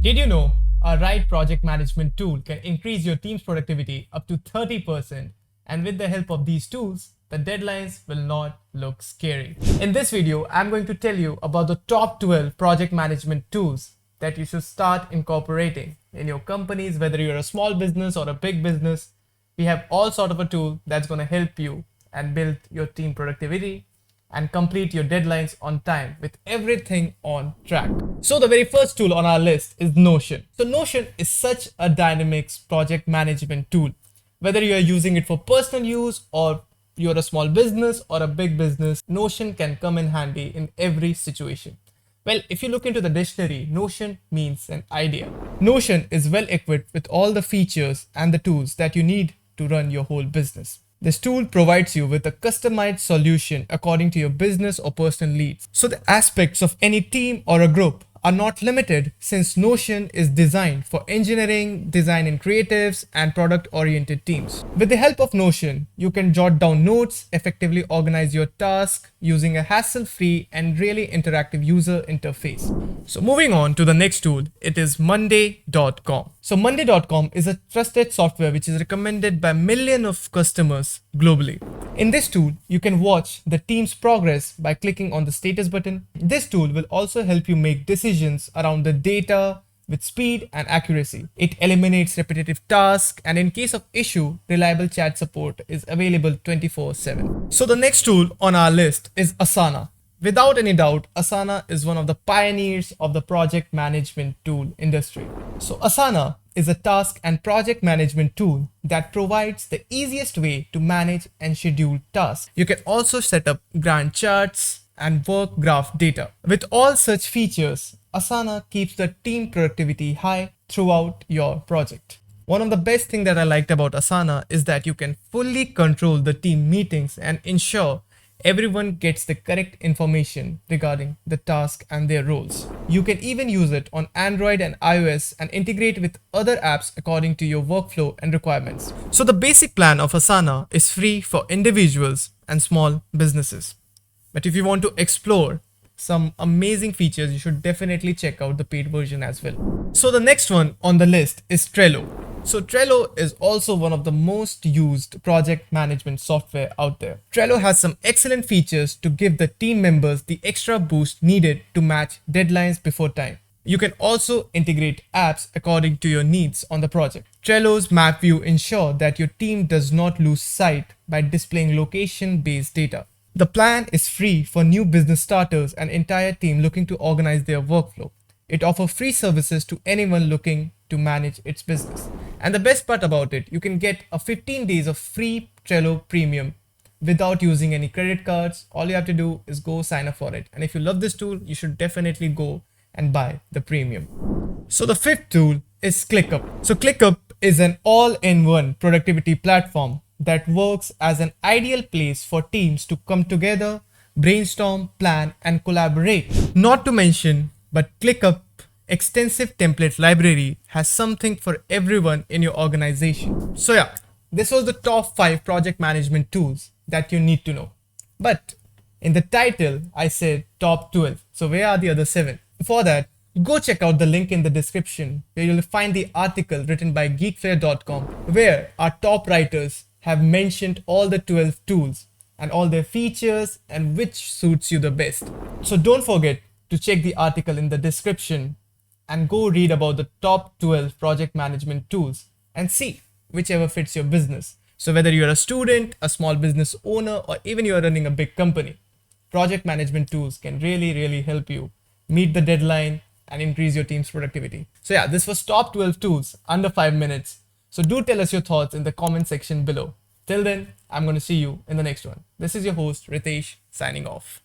Did you know a right project management tool can increase your team's productivity up to 30%? And with the help of these tools, the deadlines will not look scary. In this video, I'm going to tell you about the top 12 project management tools that you should start incorporating in your companies, whether you're a small business or a big business. We have all sort of a tool that's going to help you and build your team productivity and complete your deadlines on time with everything on track. So the very first tool on our list is Notion. So Notion is such a dynamic project management tool. Whether you are using it for personal use or you're a small business or a big business, Notion can come in handy in every situation. Well, if you look into the dictionary, Notion means an idea. Notion is well equipped with all the features and the tools that you need to run your whole business. This tool provides you with a customized solution according to your business or personal needs. So the aspects of any team or a group are not limited, since Notion is designed for engineering, design and creatives, and product-oriented teams. With the help of Notion, you can jot down notes, effectively organize your tasks using a hassle-free and really interactive user interface. So moving on to the next tool, it is Monday.com. So Monday.com is a trusted software which is recommended by millions of customers globally. In this tool, you can watch the team's progress by clicking on the status button. This tool will also help you make decisions around the data with speed and accuracy. It eliminates repetitive tasks, and in case of issue, reliable chat support is available 24/7. So the next tool on our list is Asana. Without any doubt, Asana is one of the pioneers of the project management tool industry. So Asana is a task and project management tool that provides the easiest way to manage and schedule tasks. You can also set up Gantt charts and work graph data. With all such features, Asana keeps the team productivity high throughout your project. One of the best things that I liked about Asana is that you can fully control the team meetings and ensure everyone gets the correct information regarding the task and their roles. You can even use it on Android and iOS and integrate with other apps according to your workflow and requirements. So the basic plan of Asana is free for individuals and small businesses. But if you want to explore some amazing features, you should definitely check out the paid version as well. So the next one on the list is Trello. So Trello is also one of the most used project management software out there. Trello has some excellent features to give the team members the extra boost needed to match deadlines before time. You can also integrate apps according to your needs on the project. Trello's map view ensures that your team does not lose sight by displaying location-based data. The plan is free for new business starters and entire team looking to organize their workflow. It offers free services to anyone looking to manage its business. And the best part about it, you can get a 15 days of free Trello Premium without using any credit cards. All you have to do is go sign up for it. And if you love this tool, you should definitely go and buy the premium. So the fifth tool is ClickUp. So ClickUp is an all-in-one productivity platform that works as an ideal place for teams to come together, brainstorm, plan, and collaborate. Not to mention, but ClickUp extensive template library has something for everyone in your organization. So yeah, this was the top 5 project management tools that you need to know. But in the title, I said top 12. So where are the other 7? Before that, go check out the link in the description where you'll find the article written by Geekflare.com, where our top writers have mentioned all the 12 tools and all their features and which suits you the best. So don't forget to check the article in the description and go read about the top 12 project management tools and see whichever fits your business. So whether you're a student, a small business owner, or even you're running a big company, project management tools can really help you meet the deadline and increase your team's productivity. So yeah, this was top 12 tools under 5 minutes. So do tell us your thoughts in the comment section below. Till then, I'm going to see you in the next one. This is your host, Ritesh, signing off.